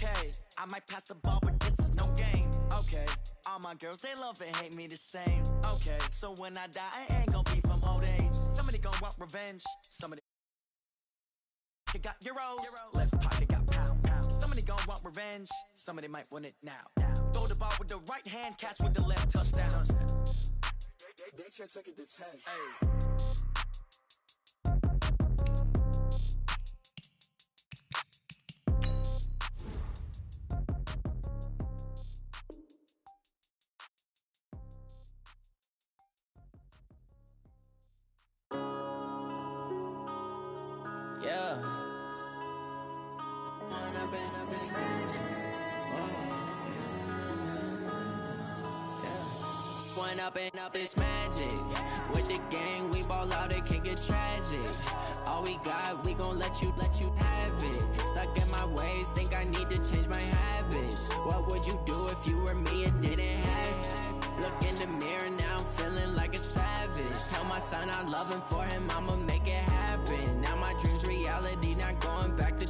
Okay, I might pass the ball, but this is no game. Okay, all my girls, they love and hate me the same. Okay, so when I die, I ain't gonna be from old age. Somebody gonna want revenge. Somebody got euros. Left pocket got pound. Somebody gonna want revenge. Somebody might want it now. Throw the ball with the right hand, catch with the left, touchdown. They can't take it to 10. Hey. Yeah. When I've been smashed. When up and up, it's magic. With the gang, we ball out, it can get tragic. All we got, we gon' let you have it. Stuck in my ways, think I need to change my habits. What would you do if you were me and didn't have it? Look in the mirror, now I'm feeling like a savage. Tell my son I love him, for him I'ma make it happen. Now my dream's reality, not going back to.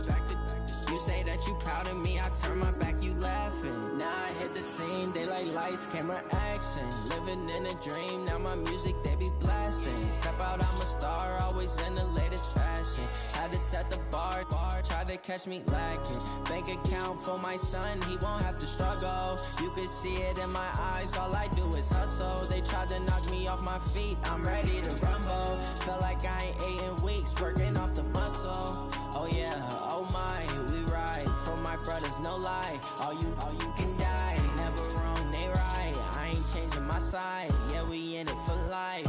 You say that you proud of me, I turn my back, you laughing. Now I hit the scene, daylight lights, camera action. Living in a dream, now my music, they be blasting. Step out, I'm a star, always in the latest fashion. Had to set the bar, try to catch me lacking. Bank account for my son, he won't have to struggle. You can see it in my eyes, all I do is hustle. They tried to knock me off my feet, I'm ready to rumble. Feel like I ain't ate in weeks, working off the muscle. Oh yeah, oh my, we ride for my brothers, no lie. All you can die, never wrong, they right. I ain't changing my side, yeah, we in it for life.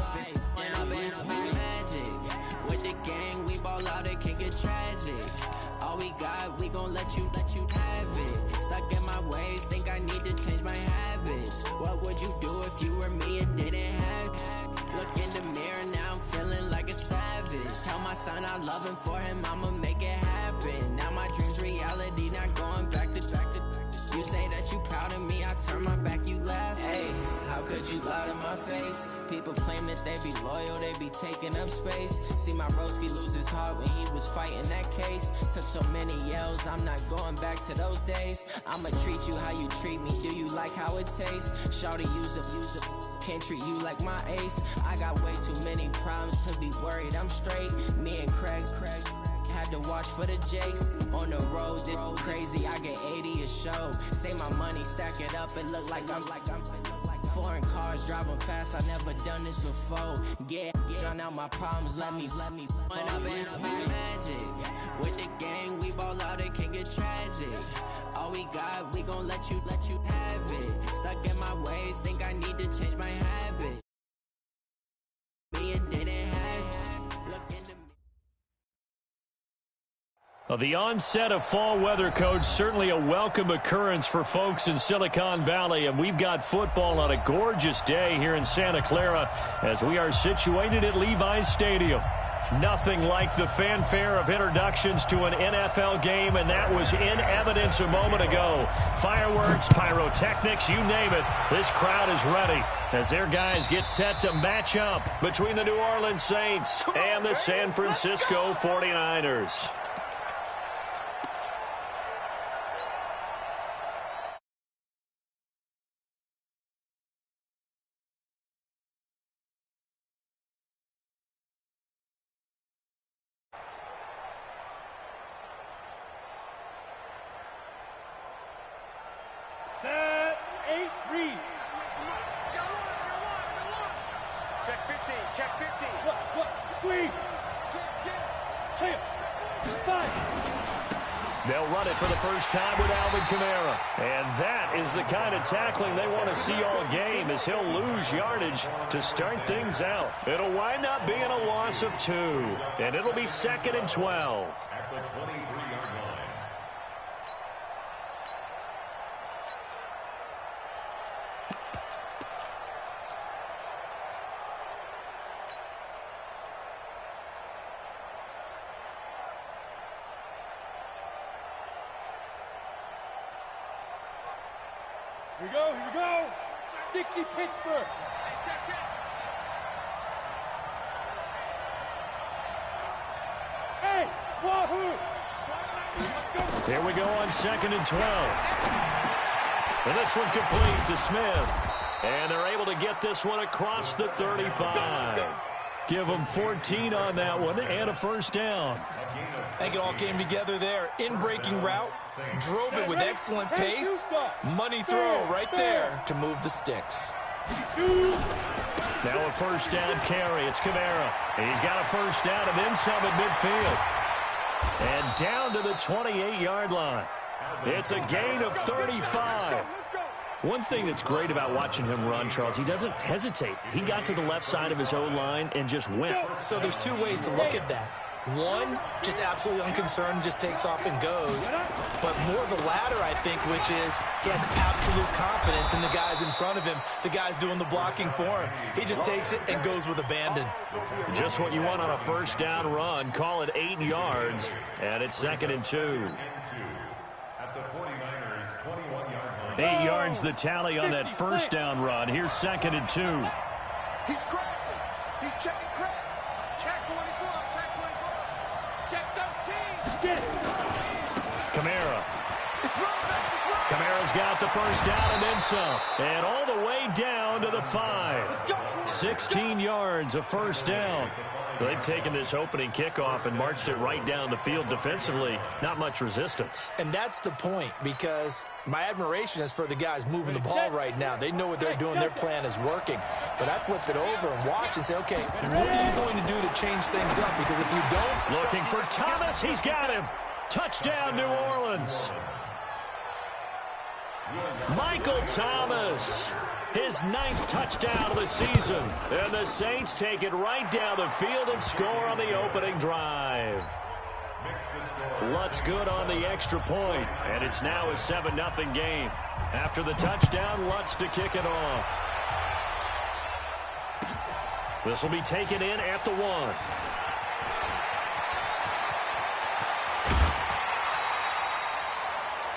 When I've been magic. With the gang, we ball out, it can get tragic. All we got, we gon' let you have it. Stuck in my ways, think I need to change my habits. What would you do if you were me and didn't have it? Look in the mirror, now I'm feeling like a savage. Tell my son I love him, for him I'ma make it happen. Now my dream's reality, not going back to. You say that you proud of me, I turn my back, you laugh. Hey, how could you lie to my face? People claim that they be loyal, they be taking up space. See my broski lose his heart when he was fighting that case. Took so many yells, I'm not going back to those days. I'ma treat you how you treat me, do you like how it tastes? Shawty, use it, can't treat you like my ace. I got way too many problems to be worried, I'm straight. Me and Craig had to watch for the Jakes. On the road, this crazy, I get 80 a show. Say my money, stack it up, it look like I'm foreign cars, driving fast, I never done this before. Yeah, drown out my problems, let me. When I've been magic. With the gang, we ball out, it can get tragic. All we got, we gon' let you have it. Stuck in my ways, think I need to change my habit. Me and didn't have, look in the Well, the onset of fall weather, Coach, certainly a welcome occurrence for folks in Silicon Valley. And we've got football on a gorgeous day here in Santa Clara as we are situated at Levi's Stadium. Nothing like the fanfare of introductions to an NFL game, and that was in evidence a moment ago. Fireworks, pyrotechnics, you name it. This crowd is ready as their guys get set to match up between the New Orleans Saints and the San Francisco 49ers. Set, 8, read. Check 15, check 15. What? Squeeze. Check. 5. They'll run it for the first time with Alvin Kamara. And that is the kind of tackling they want to see all game, as he'll lose yardage to start things out. It'll wind up being a loss of 2. And it'll be 2nd and 12. At the 23-yard line. Here we go. 60 Pittsburgh. Check. Hey, Wahoo! Here we go on 2nd and 12. And this one complete to Smith. And they're able to get this one across the 35. Give them 14 on that one and a first down. I think it all came together there. In-breaking route, drove it with excellent pace. Money throw right there to move the sticks. Now a first down carry. It's Kamara. He's got a first down and then some at midfield. And down to the 28-yard line. It's a gain of 35. One thing that's great about watching him run, Charles, he doesn't hesitate. He got to the left side of his O-line and just went. So there's two ways to look at that. One, just absolutely unconcerned, just takes off and goes. But more the latter, I think, which is he has absolute confidence in the guys in front of him, the guys doing the blocking for him. He just takes it and goes with abandon. Just what you want on a first down run. Call it 8 yards, and it's 2nd and 2. 8 yards the tally on that first down run. Here's 2nd and 2. He's crossing. He's checking crack. Check 24. Check 24. Check 13. Kamara. It's running. Kamara's got the first down and then some. And all the way down to the 5. 16 yards, a first down. They've taken this opening kickoff and marched it right down the field defensively. Not much resistance. And that's the point, because my admiration is for the guys moving the ball right now. They know what they're doing. Their plan is working. But I flip it over and watch and say, okay, what are you going to do to change things up? Because if you don't... Looking for Thomas. He's got him. Touchdown, New Orleans. Michael Thomas. His 9th touchdown of the season. And the Saints take it right down the field and score on the opening drive. Lutz good on the extra point, and it's now a 7-0 game. After the touchdown, Lutz to kick it off. This will be taken in at the 1.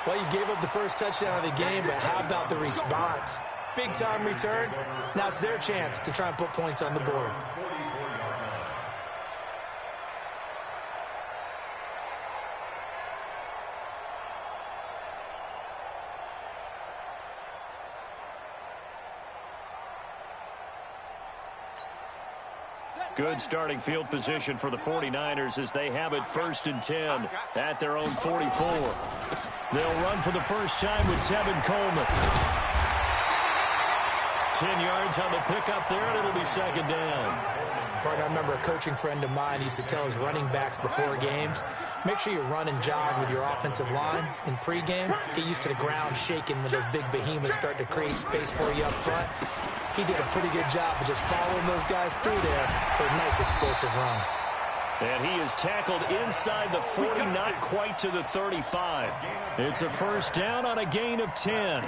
Well, you gave up the first touchdown of the game, but how about the response? Big-time return. Now it's their chance to try and put points on the board. Good starting field position for the 49ers as they have it 1st and 10 at their own 44. They'll run for the first time with Tevin Coleman. 10 yards on the pickup there, and it'll be 2nd down. Partner, I remember a coaching friend of mine used to tell his running backs before games, make sure you run and jog with your offensive line in pregame. Get used to the ground shaking when those big behemoths start to create space for you up front. He did a pretty good job of just following those guys through there for a nice explosive run. And he is tackled inside the 40, not quite to the 35. It's a first down on a gain of 10.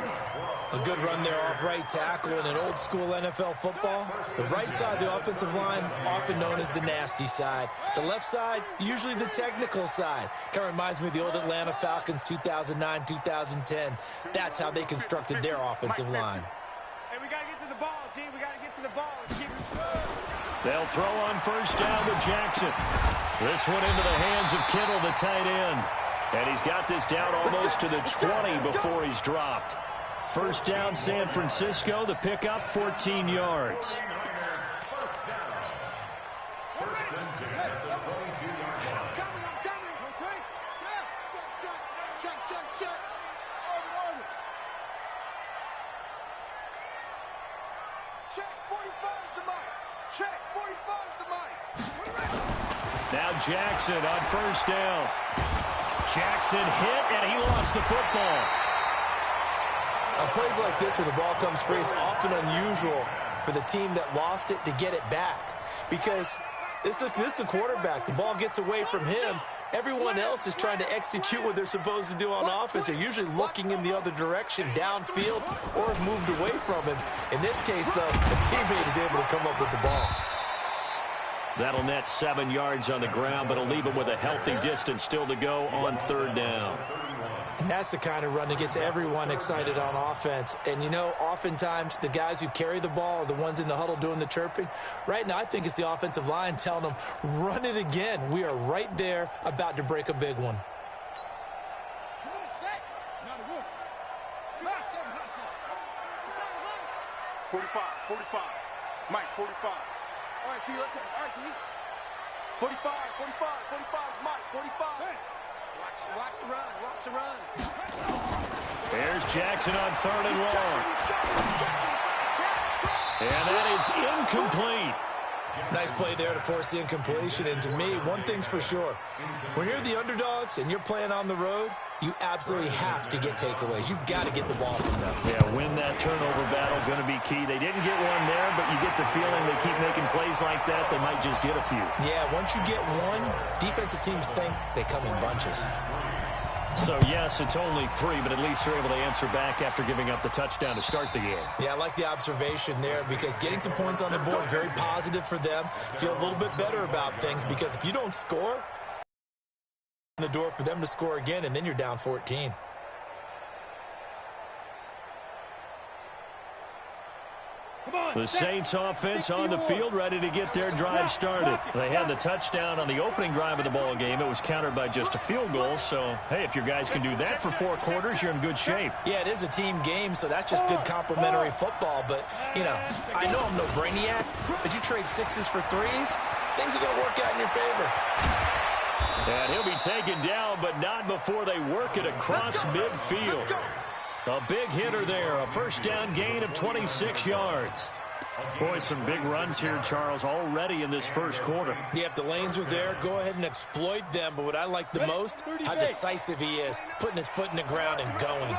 A good run there off right tackle in an old-school NFL football. The right side of the offensive line, often known as the nasty side. The left side, usually the technical side. Kind of reminds me of the old Atlanta Falcons 2009, 2010. That's how they constructed their offensive line. Hey, we got to get to the ball, team. We got to get to the ball. Let's keep it. They'll throw on first down to Jackson. This one into the hands of Kittle, the tight end. And he's got this down almost to the 20 before he's dropped. First down, San Francisco. The pickup, 14 yards. Now Jackson on first down. Jackson hit, and he lost the football. On plays like this, when the ball comes free, it's often unusual for the team that lost it to get it back. Because this is a quarterback. The ball gets away from him. Everyone else is trying to execute what they're supposed to do on offense. They're usually looking in the other direction, downfield, or have moved away from him. In this case, though, a teammate is able to come up with the ball. That'll net 7 yards on the ground, but it'll leave him with a healthy distance still to go on third down. And that's the kind of run that gets everyone excited on offense. And, you know, oftentimes the guys who carry the ball are the ones in the huddle doing the chirping. Right now, I think it's the offensive line telling them, run it again. We are right there about to break a big one. 45, 45. Mike, 45. All right, T, let's take it. All right, T. 45, 45, 45, Mike, 45. Hey. Watch the run, watch the run. There's Jackson on 3rd and long. And that is incomplete. Nice play there to force the incompletion. And to me, one thing's for sure. When you're the underdogs and you're playing on the road, you absolutely have to get takeaways. You've got to get the ball from them. Yeah, win that turnover battle, going to be key. They didn't get one there, but you get the feeling they keep making plays like that, they might just get a few. Yeah, once you get one, defensive teams think they come in bunches. So, yes, it's only 3, but at least they're able to answer back after giving up the touchdown to start the game. Yeah, I like the observation there because getting some points on the board, very positive for them. Feel a little bit better about things because if you don't score, the door for them to score again, and then you're down 14. The Saints offense on the field, ready to get their drive started. They had the touchdown on the opening drive of the ball game. It was countered by just a field goal. So, hey, if your guys can do that for 4 quarters, you're in good shape. Yeah, it is a team game, so that's just good complimentary football. But, you know, I know I'm no brainiac, but you trade 6s for 3s, things are going to work out in your favor. And he'll be taken down, but not before they work it across midfield. A big hitter there, a first down gain of 26 yards. Boy, some big runs here, Charles, already in this first quarter. Yeah, if the lanes are there, go ahead and exploit them. But what I like the most, how decisive he is, putting his foot in the ground and going.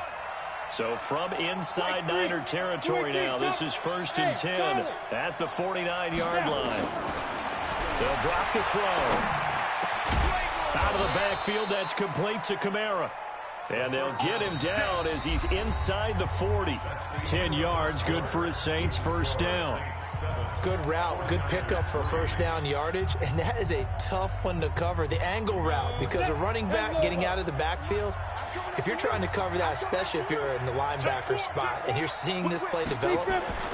So from inside Niner territory now, this is 1st and 10 at the 49-yard line. They'll drop the throw. Out of the backfield, that's complete to Kamara. And they'll get him down as he's inside the 40. 10 yards, good for his Saints, first down. Good route, good pickup for first down yardage, and that is a tough one to cover, the angle route, because a running back getting out of the backfield, if you're trying to cover that, especially if you're in the linebacker spot and you're seeing this play develop,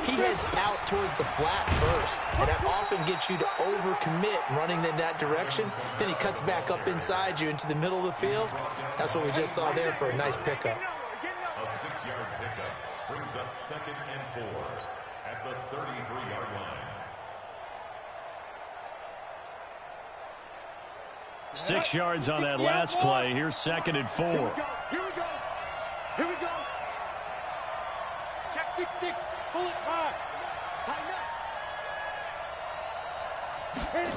he heads out towards the flat first, and that often gets you to overcommit running in that direction. Then he cuts back up inside you into the middle of the field. That's what we just saw there for a nice pickup. A 6-yard pickup brings up 2nd and 4 at the 33-yard line. 6 yards on that last play. Here's 2nd and 4. Here we go. Here we go. Check 6-6. Pull it high. Tighten up.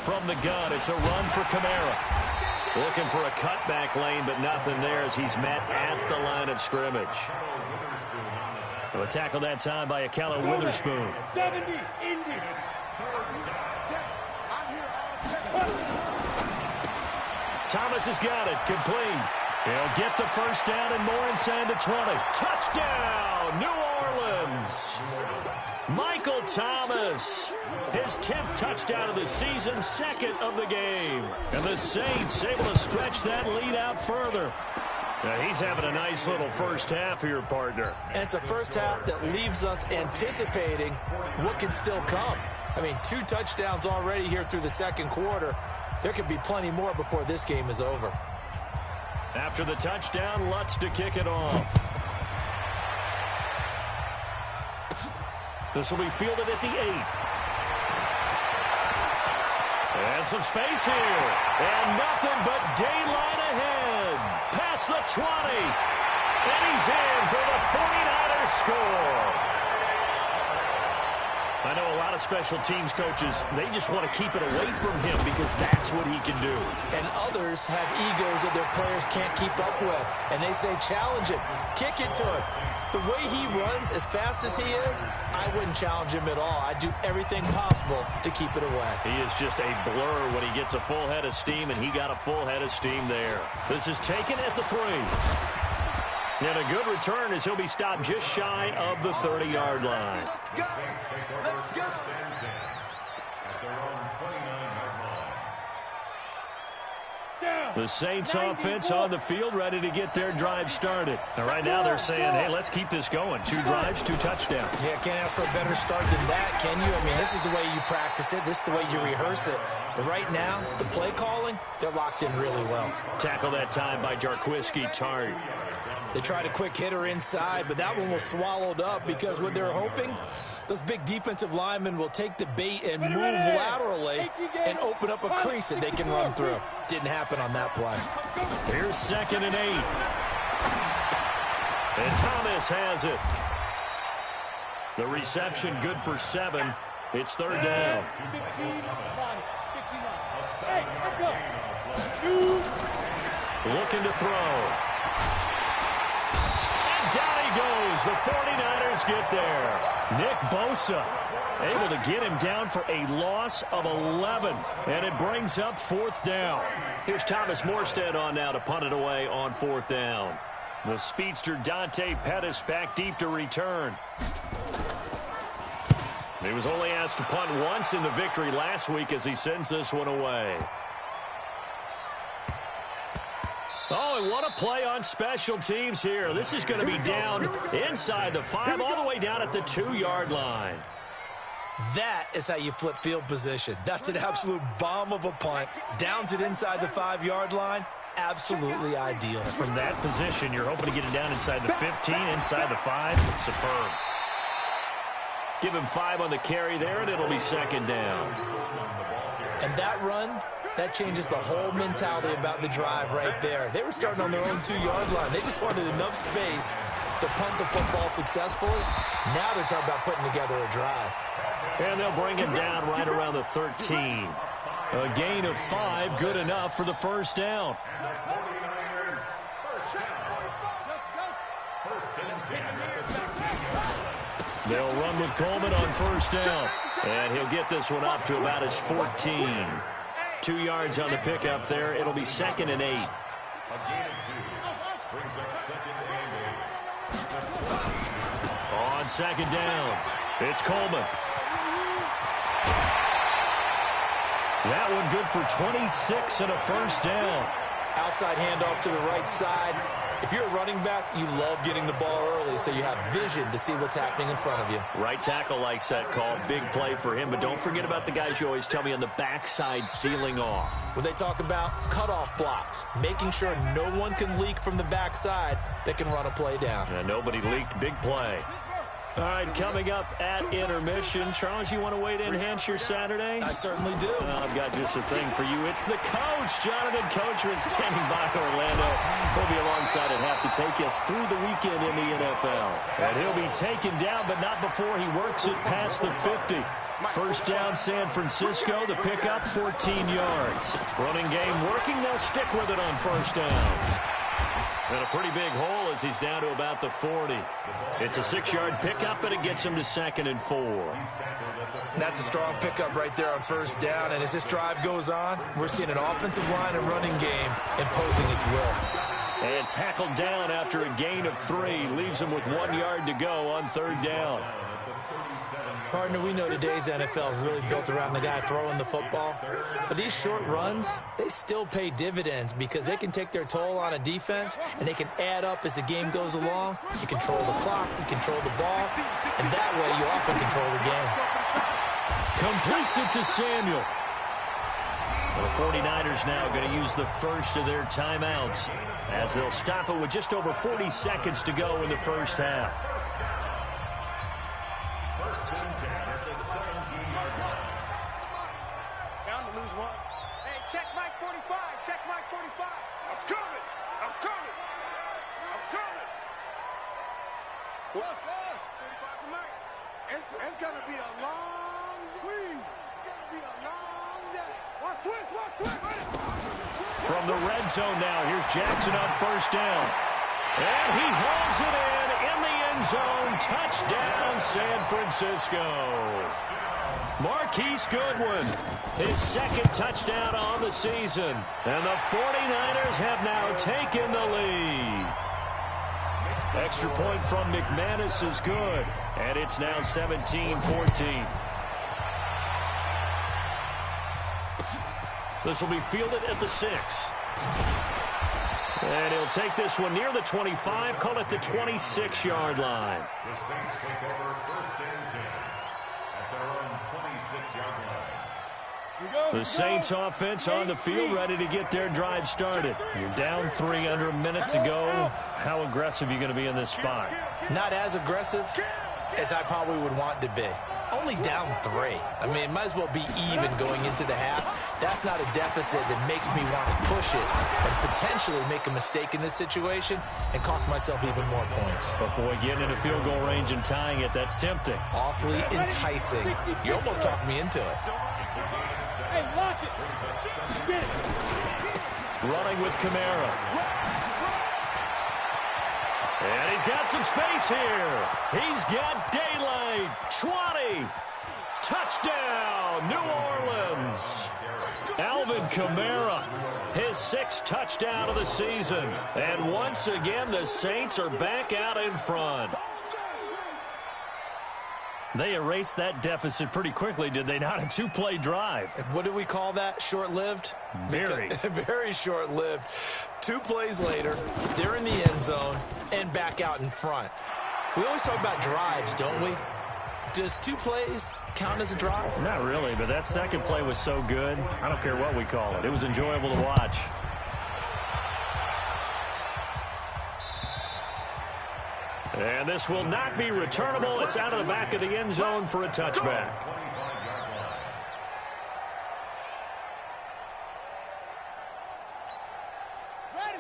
From the gun, it's a run for Kamara. Looking for a cutback lane, but nothing there as he's met at the line of scrimmage. A tackle that time by Akello Witherspoon. 70 Indians. Thomas has got it, complete. He'll get the first down and more inside the 20. Touchdown, New Orleans. Michael Thomas, his 10th touchdown of the season, 2nd of the game. And the Saints able to stretch that lead out further. Now he's having a nice little first half here, partner. And it's a first half that leaves us anticipating what can still come. I mean, 2 touchdowns already here through the second quarter. There could be plenty more before this game is over. After the touchdown, Lutz to kick it off. This will be fielded at the 8. And some space here. And nothing but daylight ahead. Past the 20. And he's in for the 49ers score. I know a lot of special teams coaches, they just want to keep it away from him because that's what he can do. And others have egos that their players can't keep up with. And they say, challenge him, kick it to him. The way he runs, as fast as he is, I wouldn't challenge him at all. I'd do everything possible to keep it away. He is just a blur when he gets a full head of steam, and he got a full head of steam there. This is taken at the 3. And a good return as he'll be stopped just shy of the 30-yard line. The Saints take over 1st and 10 at their own 29-yard line. The Saints offense on the field ready to get their drive started. Now, right now they're saying, hey, let's keep this going. 2 drives, 2 touchdowns. Yeah, can't ask for a better start than that, can you? I mean, this is the way you practice it. This is the way you rehearse it. But right now, the play calling, they're locked in really well. Tackle that time by Jarquiski Tart. They tried a quick hitter inside, but that one was swallowed up because what they're hoping, those big defensive linemen will take the bait and move laterally and open up a crease that they can run through. Didn't happen on that play. Here's 2nd and 8. And Thomas has it. The reception good for 7. It's 3rd down. 15, 59. Hey, let's go. Shoot. Looking to throw. And down he goes. The 49ers get there. Nick Bosa able to get him down for a loss of 11. And it brings up 4th down. Here's Thomas Morstead on now to punt it away on 4th down. The speedster Dante Pettis back deep to return. He was only asked to punt once in the victory last week as he sends this one away. Oh, and what a play on special teams here. This is going to be down inside the 5, all the way down at the 2-yard line. That is how you flip field position. That's an absolute bomb of a punt. Downs it inside the 5-yard line. Absolutely ideal. From that position, you're hoping to get it down inside the 15, inside the 5. Superb. Give him 5 on the carry there, and it'll be 2nd down. And that run, that changes the whole mentality about the drive right there. They were starting on their own 2-yard line. They just wanted enough space to punt the football successfully. Now they're talking about putting together a drive. And they'll bring him down right around the 13. A gain of 5, good enough for the 1st down. They'll run with Coleman on 1st down. And he'll get this one up to about his 14. 2 yards on the pickup there. It'll be 2nd and 8. On 2nd down, it's Coleman. That one good for 26 and a 1st down. Outside handoff to the right side. If you're a running back, you love getting the ball early so you have vision to see what's happening in front of you. Right tackle likes that call. Big play for him, but don't forget about the guys you always tell me on the backside sealing off. When they talk about cutoff blocks, making sure no one can leak from the backside that can run a play down. And nobody leaked. Big play. All right, coming up at intermission. Charles, you want to wait to enhance your Saturday? I certainly do. I've got just a thing for you. It's the coach, Jonathan Coachman, standing by Orlando. He'll be alongside at half to take us through the weekend in the NFL. And he'll be taken down, but not before he works it past the 50. 1st down, San Francisco. The pickup, 14 yards. Running game working. They'll stick with it on 1st down. And a pretty big hole as he's down to about the 40. It's a 6-yard pickup, and it gets him to 2nd and 4. That's a strong pickup right there on 1st down. And as this drive goes on, we're seeing an offensive line and running game imposing its will. And tackled down after a gain of 3. Leaves him with 1 yard to go on 3rd down. Partner, we know today's NFL is really built around the guy throwing the football. But these short runs, they still pay dividends because they can take their toll on a defense and they can add up as the game goes along. You control the clock, you control the ball, and that way you often control the game. Completes it to Samuel. Well, the 49ers now going to use the first of their timeouts as they'll stop it with just over 40 seconds to go in the 1st half. Check Mike 45. Check Mike 45. I'm coming. I'm coming. I'm coming. What's 45 to Mike. It's going to be a long week. It's going to be a long day. Watch twist. Watch twist. From the red zone now, here's Jackson on 1st down. And he hauls it in the end zone. Touchdown, San Francisco. Marquise Goodwin, his 2nd touchdown on the season. And the 49ers have now taken the lead. Extra point from McManus is good. And it's now 17-14. This will be fielded at the 6. And he'll take this one near the 25, call it the 26-yard line. The Saints take over 1st and 10 at their own 26-yard line. The Saints offense on the field, ready to get their drive started. You're down 3 under a minute to go. How aggressive are you going to be in this spot? Not as aggressive as I probably would want to be. Only down 3. I mean, it might as well be even going into the half. That's not a deficit that makes me want to push it and potentially make a mistake in this situation and cost myself even more points. But, boy, getting into field goal range and tying it, that's tempting. Awfully enticing. You almost talked me into it. Hey, lock it. Get it. Running with Kamara. And he's got some space here. He's got daylight. 20. Touchdown, New Orleans. Alvin Kamara, his 6th touchdown of the season. And once again, the Saints are back out in front. They erased that deficit pretty quickly, did they not? A 2-play drive. What do we call that? Short-lived? Very. Very short-lived. 2 plays later, they're in the end zone and back out in front. We always talk about drives, don't we? Does 2 plays count as a drive? Not really, but that second play was so good. I don't care what we call it. It was enjoyable to watch. And this will not be returnable. It's out of the back of the end zone for a touchback.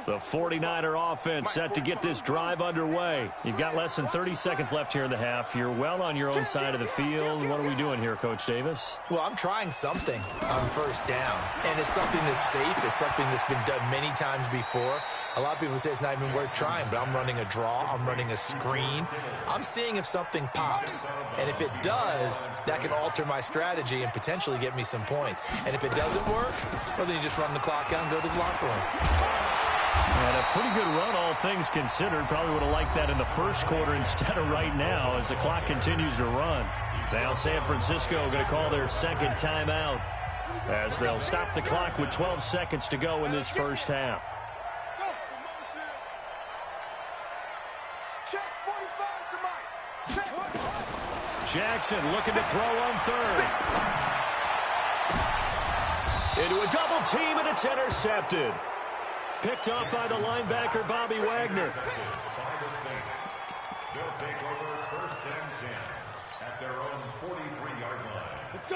The 49er offense set to get this drive underway. You've got less than 30 seconds left here in the half. You're well on your own side of the field. What are we doing here, Coach Davis? Well, I'm trying something on first down, and it's something that's safe. It's something that's been done many times before. A lot of people say it's not even worth trying, but I'm running a draw. I'm running a screen. I'm seeing if something pops, and if it does, that can alter my strategy and potentially get me some points. And if it doesn't work, well, then you just run the clock out and go to the locker room. And a pretty good run, all things considered. Probably would have liked that in the first quarter instead of right now as the clock continues to run. Now San Francisco going to call their second timeout as they'll stop the clock with 12 seconds to go in this first half. Jackson looking to throw on third. Into a double team, and it's intercepted. Picked up by the linebacker, Bobby Wagner.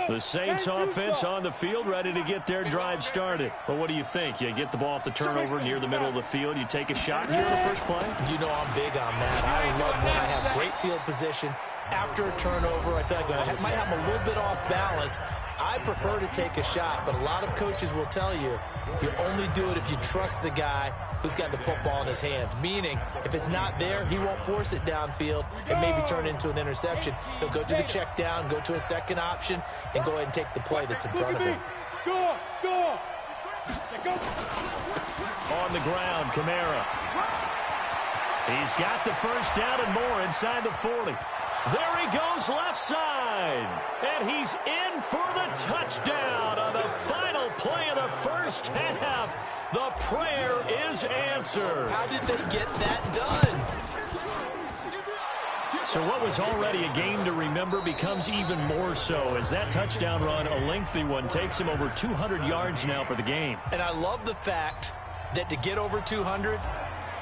The Saints offense on the field, ready to get their drive started. But what do you think? You get the ball off the turnover near the middle of the field. You take a shot here in the first play? You know I'm big on that. I love when I have great field position. After a turnover, I feel like I might have a little bit off balance. I prefer to take a shot, but a lot of coaches will tell you, you only do it if you trust the guy who's got the football in his hands. Meaning, if it's not there, he won't force it downfield and maybe turn it into an interception. He'll go to the check down, go to a second option, and go ahead and take the play that's in front of him. Go! On the ground, Kamara. He's got the first down and more inside the 40. There he goes left side. And he's in for the touchdown on the final play of the first half. The prayer is answered. How did they get that done? So what was already a game to remember becomes even more so as that touchdown run, a lengthy one, takes him over 200 yards now for the game. And I love the fact that to get over 200,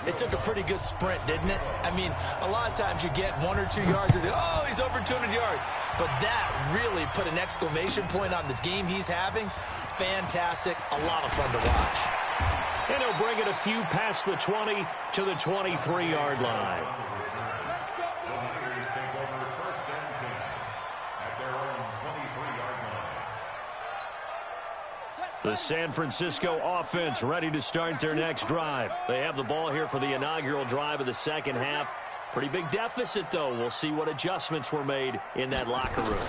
it took a pretty good sprint, didn't it? I mean, a lot of times you get 1 or 2 yards and oh, he's over 200 yards. But that really put an exclamation point on the game he's having. Fantastic. A lot of fun to watch. And he'll bring it a few past the 20 to the 23-yard line. The San Francisco offense ready to start their next drive. They have the ball here for the inaugural drive of the second half. Pretty big deficit, though. We'll see what adjustments were made in that locker room.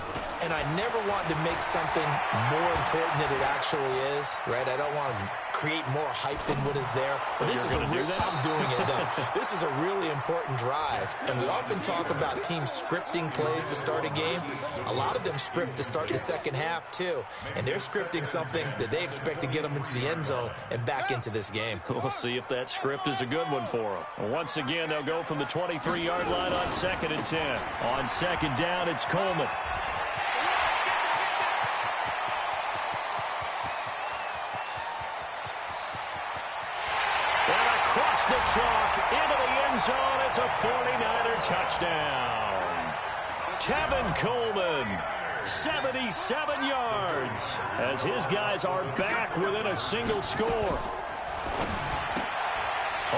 And I never want to make something more important than it actually is, right? I don't want to create more hype than what is there. But this is I'm doing it, though. This is a really important drive. And we often talk about teams scripting plays to start a game. A lot of them script to start the second half, too. And they're scripting something that they expect to get them into the end zone and back into this game. We'll see if that script is a good one for them. Once again, they'll go from the 23-yard line on 2nd and 10. On second down, it's Coleman. the chalk into the end zone. It's a 49er touchdown. Tevin Coleman, 77 yards, as his guys are back within a single score.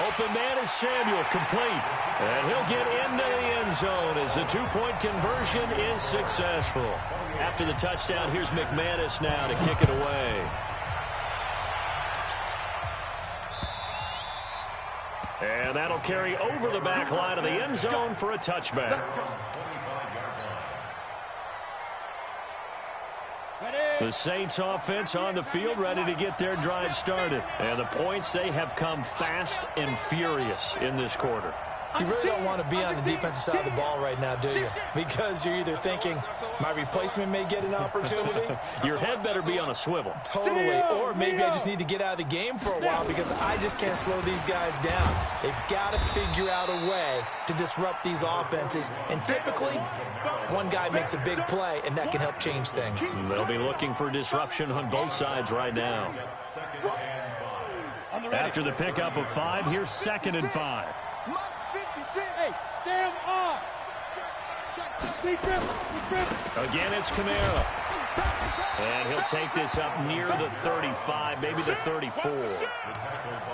Open man is Samuel, complete. And he'll get into the end zone as the two-point conversion is successful. After the touchdown, here's McManus now to kick it away. And that'll carry over the back line of the end zone for a touchback. The Saints offense on the field ready to get their drive started. And the points, they have come fast and furious in this quarter. You really don't want to be on the defensive side of the ball right now, do you? Because you're either thinking, my replacement may get an opportunity. Your head better be on a swivel. Totally. Or maybe I just need to get out of the game for a while because I just can't slow these guys down. They've got to figure out a way to disrupt these offenses. And typically, one guy makes a big play, and that can help change things. They'll be looking for disruption on both sides right now. After the pickup of 5, here's 2nd and 5. Hey, Sam on. Again, it's Kamara. And he'll take this up near the 35, maybe the 34.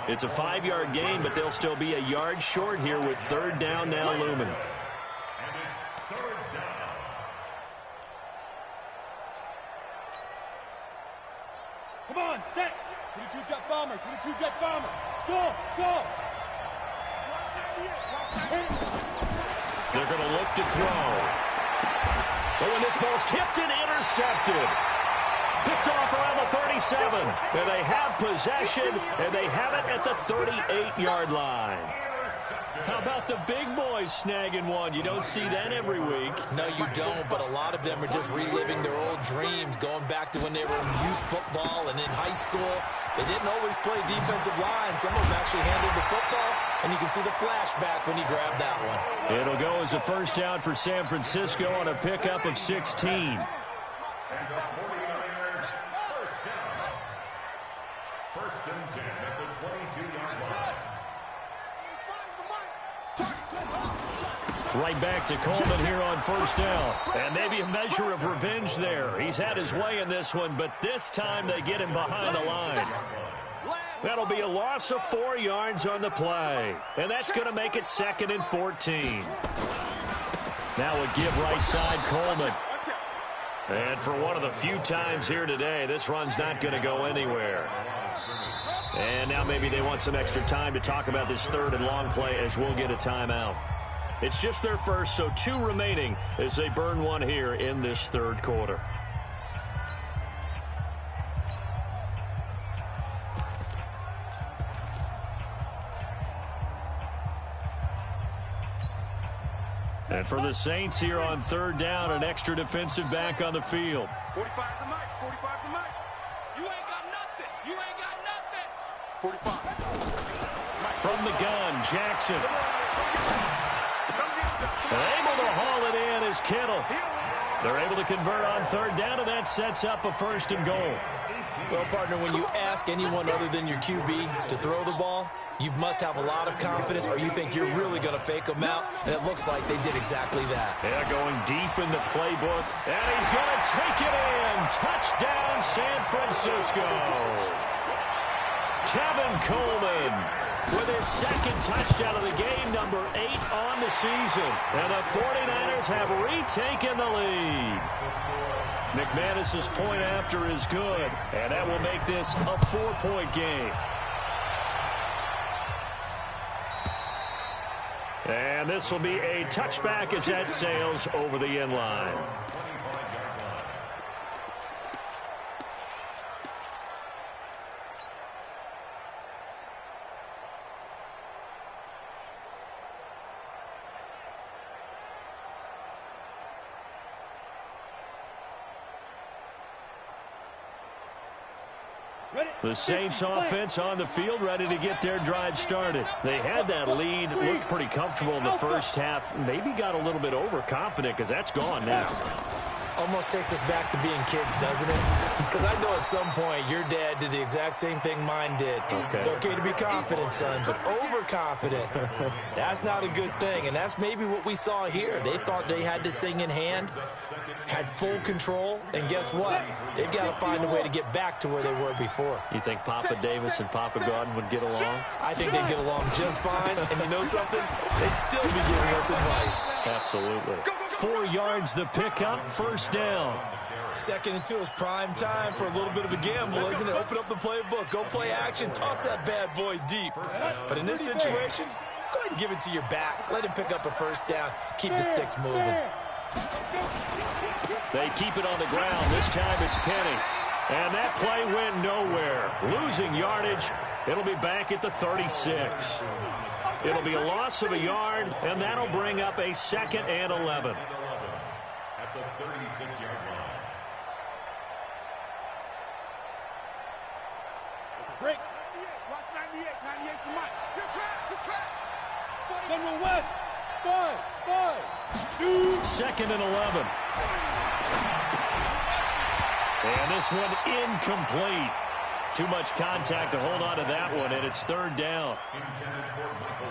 It's a 5-yard gain, but they'll still be a yard short here with 3rd down now looming. Come on, set. 22 jet bombers, 22 jet bombers. Go, go. They're going to look to throw. Oh, and this ball's tipped and intercepted. Picked off around the 37. And they have possession, and they have it at the 38-yard line. How about the big boys snagging one? You don't see that every week. No, you don't, but a lot of them are just reliving their old dreams, going back to when they were in youth football and in high school. They didn't always play defensive line. Some of them actually handled the football, and you can see the flashback when he grabbed that one. It'll go as a 1st down for San Francisco on a pickup of 16. First and 10 at the 22-yard line. Right back to Coleman here on 1st down. And maybe a measure of revenge there. He's had his way in this one, but this time they get him behind the line. That'll be a loss of 4 yards on the play. And that's going to make it 2nd and 14. Now a give right side, Coleman. And for one of the few times here today, this run's not going to go anywhere. And now maybe they want some extra time to talk about this 3rd and long play as we'll get a timeout. It's just their first, so 2 remaining as they burn one here in this 3rd quarter. And for the Saints here on 3rd down, an extra defensive back on the field. 45 the mic, 45 the mic. You ain't got nothing. You ain't got nothing. 45. From the gun, Jackson. Able to haul it in is Kittle. They're able to convert on 3rd down, and that sets up a 1st and goal. Well, partner, when you ask anyone other than your QB to throw the ball, you must have a lot of confidence, or you think you're really going to fake them out, and it looks like they did exactly that. Yeah, going deep in the playbook, and he's going to take it in. Touchdown, San Francisco. Tevin Coleman with his 2nd touchdown of the game, number 8 on the season. And the 49ers have retaken the lead. McManus's point after is good, and that will make this a 4-point game. And this will be a touchback as that sails over the end line. The Saints offense on the field ready to get their drive started. They had that lead, looked pretty comfortable in the first half, maybe got a little bit overconfident because that's gone now. Almost takes us back to being kids, doesn't it? Because I know at some point your dad did the exact same thing mine did. Okay. It's okay to be confident, son, but overconfident, that's not a good thing. And that's maybe what we saw here. They thought they had this thing in hand, had full control, and guess what? They've got to find a way to get back to where they were before. You think Papa Davis and Papa Gordon would get along? I think they'd get along just fine. And you know something? They'd still be giving us advice. Absolutely. 4 yards the pickup, first down. 2nd and 2 is prime time for a little bit of a gamble, isn't it? Open up the playbook, go play action, toss that bad boy deep. But in this situation, go ahead and give it to your back. Let him pick up a first down. Keep the sticks moving. They keep it on the ground. This time it's Penny. And that play went nowhere. Losing yardage. It'll be back at the 36. It'll be a loss of a yard, and that'll bring up a 2nd and 11. At the 36-yard line. Break. 98. Watch 98. 98 to Mike. Good track. General West. 5, 2. 2nd and 11. And this one incomplete. Too much contact to hold on to that one, and it's 3rd down.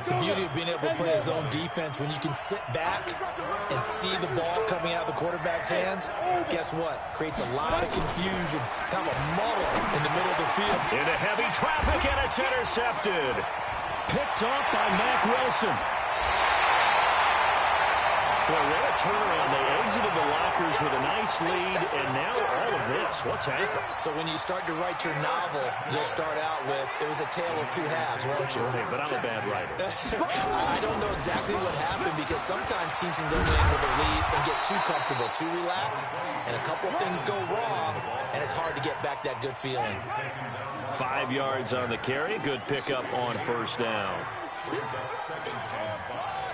The beauty of being able to play his own defense, when you can sit back and see the ball coming out of the quarterback's hands, guess what? Creates a lot of confusion, kind of a muddle in the middle of the field. Into heavy traffic, and it's intercepted. Picked off by Mack Wilson. Boy, what a turnaround. They exited the lockers with a nice lead, and now all of this. What's happened? So when you start to write your novel, you'll start out with, it was a tale of 2 halves, won't you? Hey, but I'm a bad writer. I don't know exactly what happened, because sometimes teams can go in with a lead and get too comfortable, too relaxed, and a couple of things go wrong, and it's hard to get back that good feeling. 5 yards on the carry. Good pickup on first down. Brings up 2nd and 5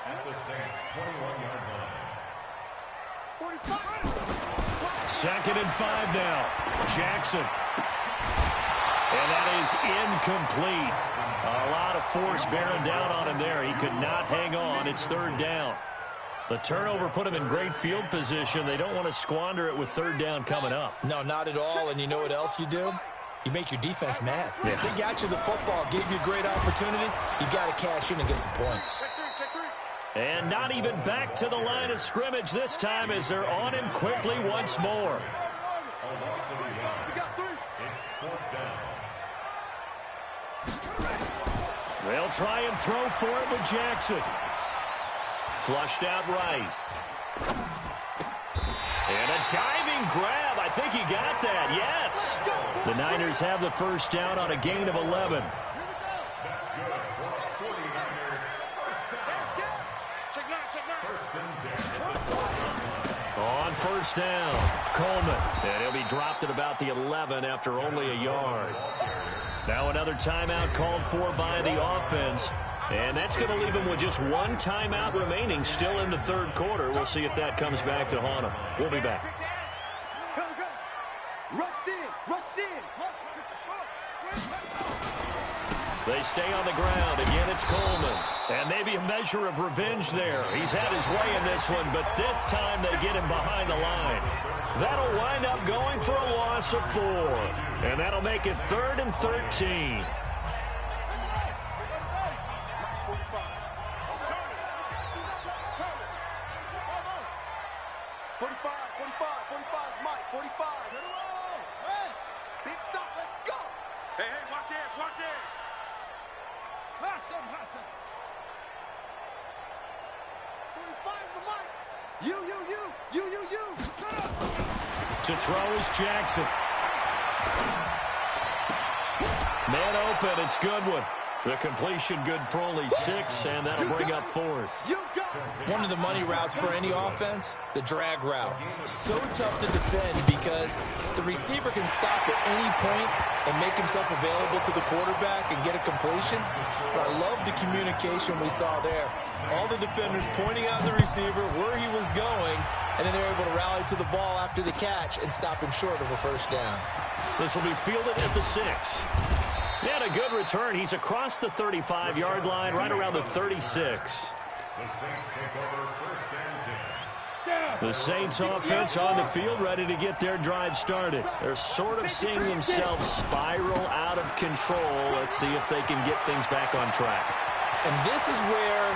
at the Saints' 21-yard line. 2nd and 5 now. Jackson. And that is incomplete. A lot of force bearing down on him there. He could not hang on. It's 3rd down. The turnover put him in great field position. They don't want to squander it with 3rd down coming up. No, not at all. And you know what else you do? You make your defense mad. Yeah. They got you the football, gave you a great opportunity. You got to cash in and get some points. And not even back to the line of scrimmage this time as they're on him quickly once more. It's 4th down. They'll try and throw for it with Jackson. Flushed out right. And a diving grab. I think he got that. Yes. The Niners have the first down on a gain of 11. That's good for a 49er first down. First and 10. On first down, Coleman. And he'll be dropped at about the 11 after only a yard. Now another timeout called for by the offense. And that's going to leave him with just 1 timeout remaining still in the 3rd quarter. We'll see if that comes back to haunt him. We'll be back. They stay on the ground. Again, it's Coleman. And maybe a measure of revenge there. He's had his way in this one, but this time they get him behind the line. That'll wind up going for a loss of 4. And that'll make it 3rd and 13. To throw is Jackson. Man open, it's Goodwin. The completion good for only 6, and that'll bring up 4th. One of the money routes for any offense, the drag route. So tough to defend because the receiver can stop at any point and make himself available to the quarterback and get a completion. But I love the communication we saw there. All the defenders pointing out the receiver where he was going, and then they're able to rally to the ball after the catch and stop him short of a first down. This will be fielded at the 6. He had a good return. He's across the 35-yard line, right around the 36. The Saints take over first and 10. The Saints offense on the field ready to get their drive started. They're sort of seeing themselves spiral out of control. Let's see if they can get things back on track. And this is where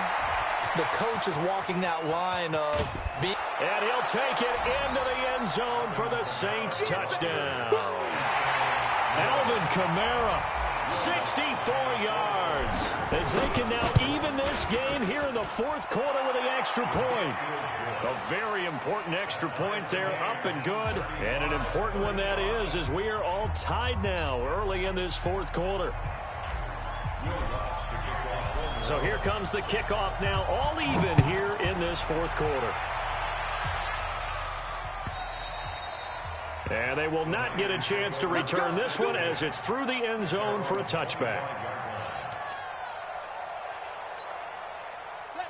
the coach is walking that line of being... And he'll take it into the end zone for the Saints touchdown. Alvin Kamara, 64 yards. As they can now even this game here in the fourth quarter with the extra point. A very important extra point there, up and good. And an important one that is, as we are all tied now early in this fourth quarter. So here comes the kickoff now, all even here in this fourth quarter. And they will not get a chance to return this one as it's through the end zone for a touchback.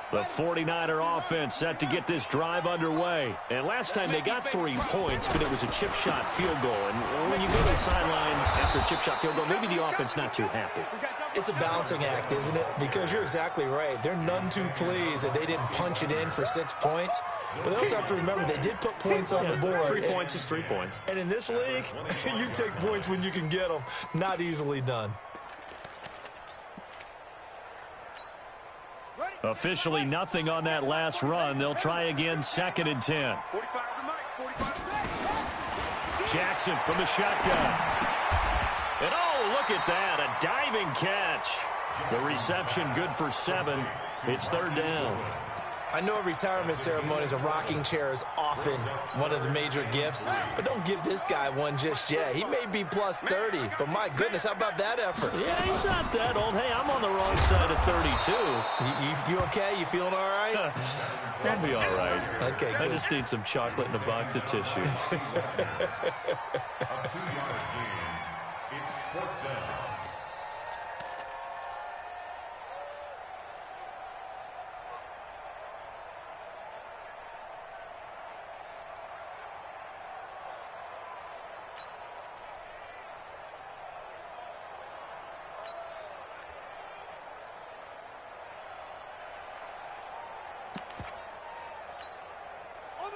The 49er offense set to get this drive underway. And last time they got 3 points, but it was a chip shot field goal. And when you go to the sideline after a chip shot field goal, maybe the offense not too happy. It's a balancing act, isn't it? Because you're exactly right. They're none too pleased that they didn't punch it in for 6 points. But they also have to remember they did put points on the board. 3 points is 3 points. And in this league, you take points when you can get them. Not easily done. Officially nothing on that last run. They'll try again, 2nd and 10. Jackson from the shotgun. And oh, look at that, a diving catch. The reception good for 7. It's 3rd down. I know retirement ceremonies, a rocking chair is often one of the major gifts, but don't give this guy one just yet. He may be plus 30, but my goodness, how about that effort? Yeah, he's not that old. Hey, I'm on the wrong side of 32. You okay? You feeling all right? I'll be all right. Okay, good. I just need some chocolate and a box of tissue. A 2-yard gain. It's 4th down.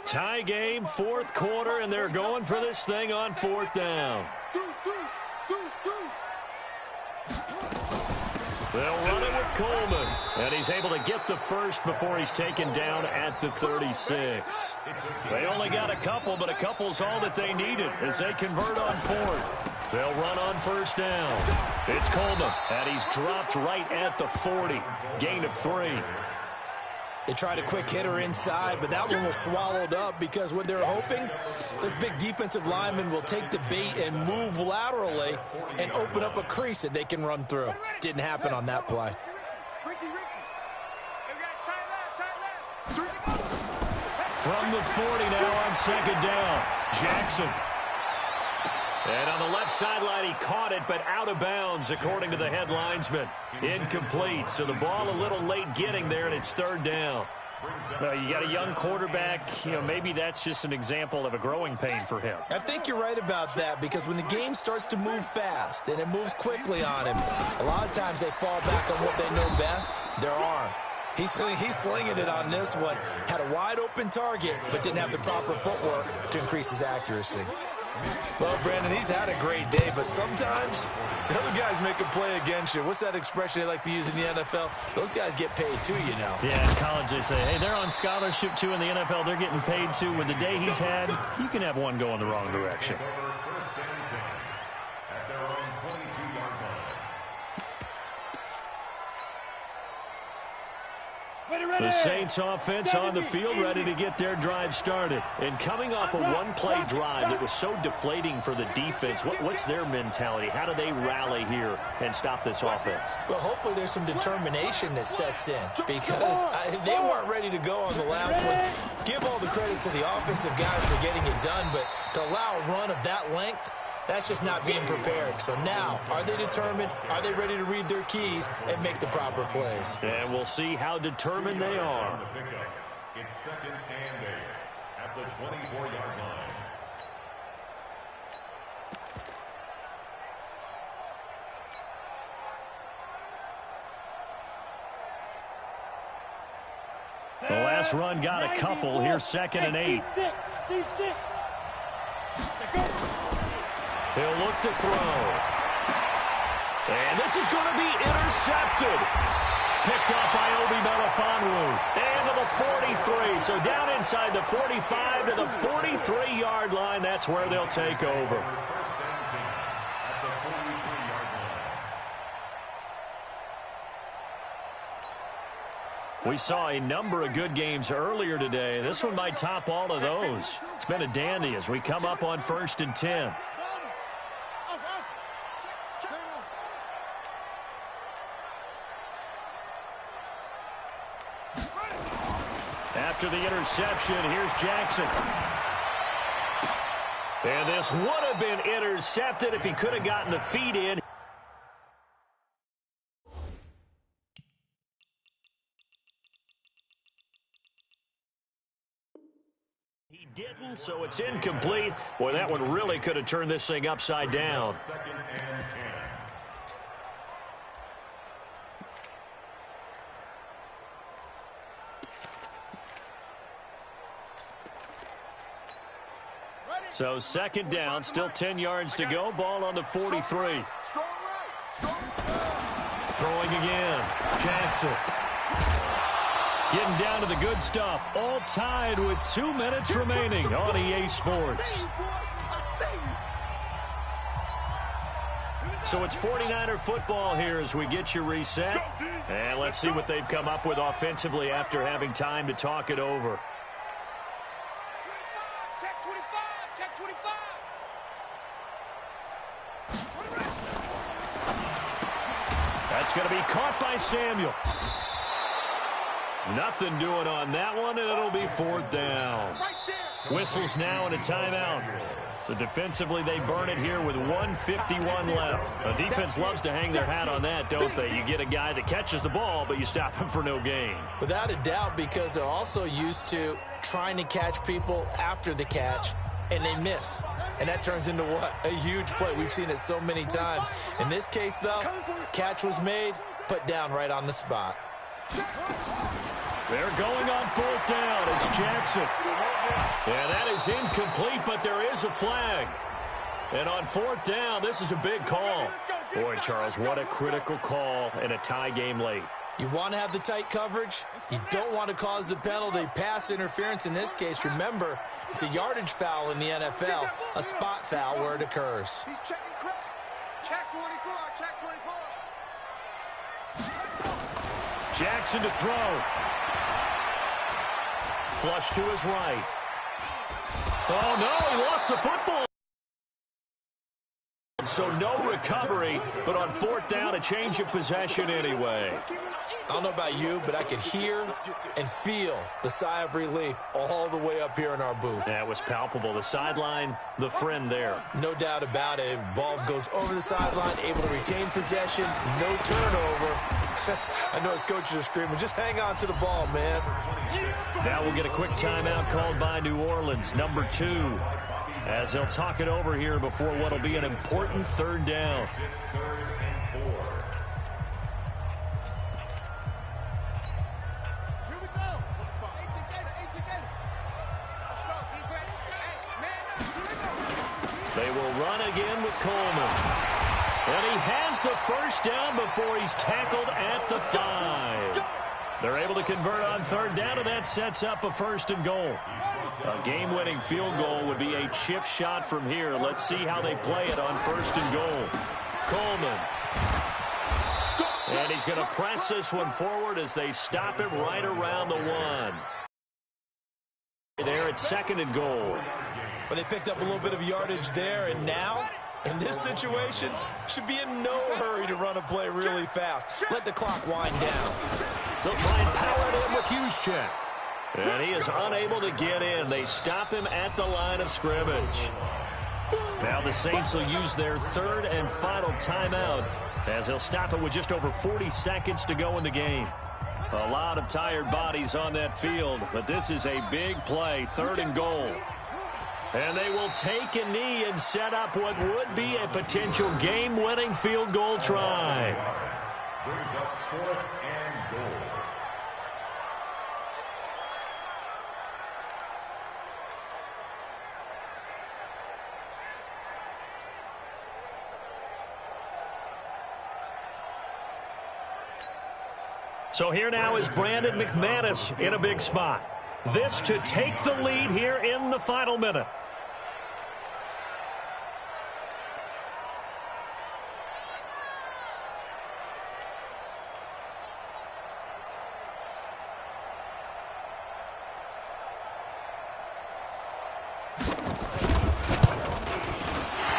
Tie game, 4th quarter, and they're going for this thing on 4th down. They'll run it with Coleman, and he's able to get the first before he's taken down at the 36. They only got a couple, but a couple's all that they needed as they convert on 4th. They'll run on 1st down. It's Coleman, and he's dropped right at the 40. Gain of 3. They tried a quick hitter inside, but that one was swallowed up because what they're hoping, this big defensive lineman will take the bait and move laterally and open up a crease that they can run through. Didn't happen on that play. From the 40 now on 2nd down, Jackson. And on the left sideline, he caught it, but out of bounds, according to the head linesman. Incomplete, so the ball a little late getting there, and it's 3rd down. Well, you got a young quarterback. You know, maybe that's just an example of a growing pain for him. I think you're right about that because when the game starts to move fast and it moves quickly on him, a lot of times they fall back on what they know best, their arm. He's slinging it on this one. Had a wide open target, but didn't have the proper footwork to increase his accuracy. Well, Brandon, he's had a great day, but sometimes the other guys make a play against you. What's that expression they like to use in the NFL? Those guys get paid too, you know. Yeah, in college they say, hey, they're on scholarship too. In the NFL, they're getting paid too. With the day he's had, you can have one go in the wrong direction. First and 10 at their own 22-yard line. The Saints offense on the field ready to get their drive started. And coming off a one-play drive that was so deflating for the defense, what's their mentality? How do they rally here and stop this offense? Well, hopefully there's some determination that sets in because they weren't ready to go on the last one. Give all the credit to the offensive guys for getting it done, but to allow a run of that length, that's just not being prepared. So now, are they determined? Are they ready to read their keys and make the proper plays? And we'll see how determined they are. It's 2nd and 8 at the 24-yard line. The last run got a couple. Here's 2nd and 8. He'll look to throw. And this is going to be intercepted. Picked up by Obi Melifonwu. And to the 43. So down inside the 45 to the 43-yard line. That's where they'll take over. We saw a number of good games earlier today. This one might top all of those. It's been a dandy as we come up on 1st and 10. After the interception, here's Jackson. And this would have been intercepted if he could have gotten the feet in. He didn't, so it's incomplete. Boy, that one really could have turned this thing upside down. 2nd and 10. So 2nd down, still 10 yards to go. Ball on the 43. Throwing again. Jackson. Getting down to the good stuff. All tied with 2 minutes remaining on EA Sports. So it's 49er football here as we get you reset. And let's see what they've come up with offensively after having time to talk it over. That's going to be caught by Samuel. Nothing doing on that one, and it'll be 4th down. Whistles now and a timeout. So defensively, they burn it here with 1:51 left. The defense loves to hang their hat on that, don't they? You get a guy that catches the ball, but you stop him for no gain. Without a doubt, because they're also used to trying to catch people after the catch, and they miss. And that turns into what? A huge play. We've seen it so many times. In this case, though, catch was made, put down right on the spot. They're going on 4th down. It's Jackson. Yeah, that is incomplete, but there is a flag. And on 4th down, this is a big call. Boy, Charles, what a critical call in a tie game late. You want to have the tight coverage. You don't want to cause the penalty. Pass interference in this case. Remember, it's a yardage foul in the NFL, a spot foul where it occurs. He's checking crack. Check 24. Check 24. Jackson to throw. Flush to his right. Oh, no, he lost the football. So no recovery, but on 4th down, a change of possession anyway. I don't know about you, but I could hear and feel the sigh of relief all the way up here in our booth. That was palpable. The sideline, the friend there. No doubt about it. Ball goes over the sideline, able to retain possession, no turnover. I know his coaches are screaming, just hang on to the ball, man. Now we'll get a quick timeout called by New Orleans, number 2. As they'll talk it over here before what will be an important 3rd down. 3rd and 4. Here we go. 18 Gator. Let's go, defense. Hey, man, here we go. They will run again with Coleman. And he has the 1st down before he's tackled at the 5. They're able to convert on 3rd down, and that sets up a 1st and goal. A game-winning field goal would be a chip shot from here. Let's see how they play it on 1st and goal. Coleman. And he's going to press this one forward as they stop him right around the 1. There at 2nd and goal. But they picked up a little bit of yardage there, and now, in this situation, should be in no hurry to run a play really fast. Let the clock wind down. They'll try and power it in with Juszczyk. And he is unable to get in. They stop him at the line of scrimmage. Now the Saints will use their 3rd and final timeout as they'll stop it with just over 40 seconds to go in the game. A lot of tired bodies on that field, but this is a big play, 3rd and goal. And they will take a knee and set up what would be a potential game-winning field goal try. Brings up 4th and goal. So here now is Brandon McManus in a big spot. This to take the lead here in the final minute.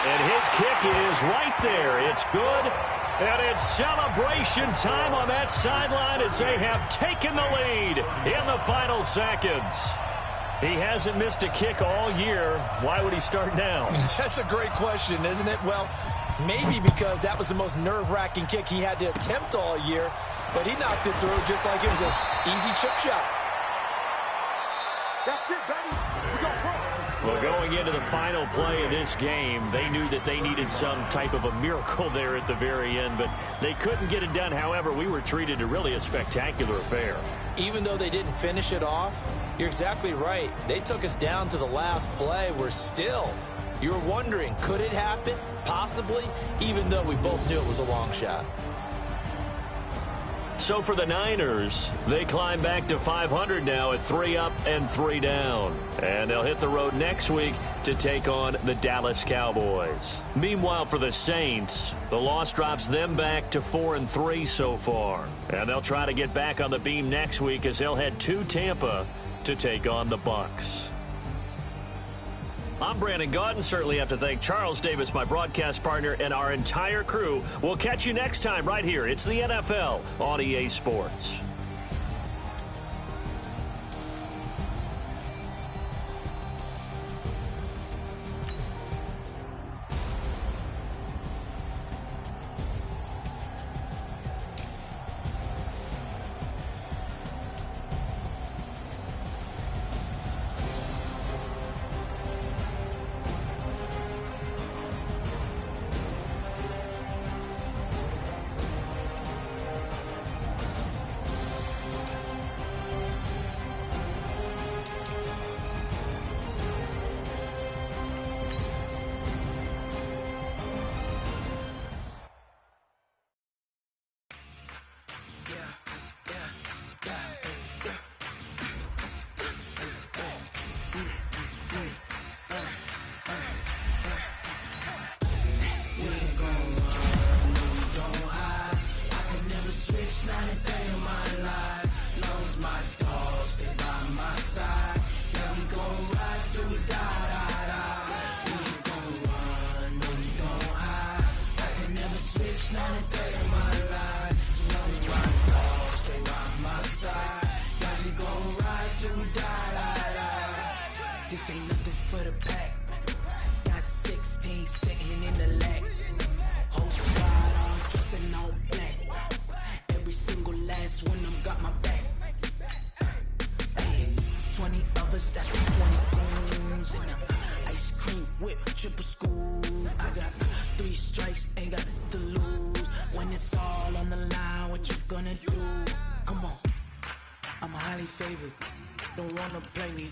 And his kick is right there. It's good. And it's celebration time on that sideline as they have taken the lead in the final seconds. He hasn't missed a kick all year. Why would he start now? That's a great question, isn't it? Well, maybe because that was the most nerve-wracking kick he had to attempt all year, but he knocked it through just like it was an easy chip shot. That's it, baby. We go pro. Well, going into the final play of this game, they knew that they needed some type of a miracle there at the very end, but they couldn't get it done. However, we were treated to really a spectacular affair. Even though they didn't finish it off, you're exactly right. They took us down to the last play. We're still, you're wondering, could it happen? Possibly, even though we both knew it was a long shot. So for the Niners, they climb back to 500 now at 3 up and 3 down. And they'll hit the road next week to take on the Dallas Cowboys. Meanwhile, for the Saints, the loss drops them back to 4-3 so far. And they'll try to get back on the beam next week as they'll head to Tampa to take on the Bucs. I'm Brandon Gaudin. Certainly have to thank Charles Davis, my broadcast partner, and our entire crew. We'll catch you next time right here. It's the NFL on EA Sports. This ain't nothing for the pack. Got 16 sitting in the lag. Whole squad all dressed in all black. Every single last one of them got my back. Hey, 20 of us, that's 20 goons. And ice cream whip, triple school. I got 3 strikes, ain't got to lose. When it's all on the line, what you gonna do? Come on, I'm highly favored. Don't wanna play me,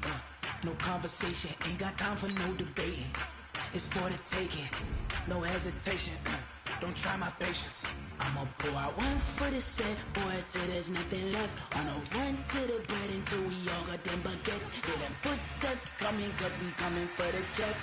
no conversation, ain't got time for no debating. It's for the taking, no hesitation, don't try my patience. I'ma pour out one for the set, boy, till there's nothing left. On a run to the bread until we all got them baguettes. Hear them footsteps coming, cause we coming for the check.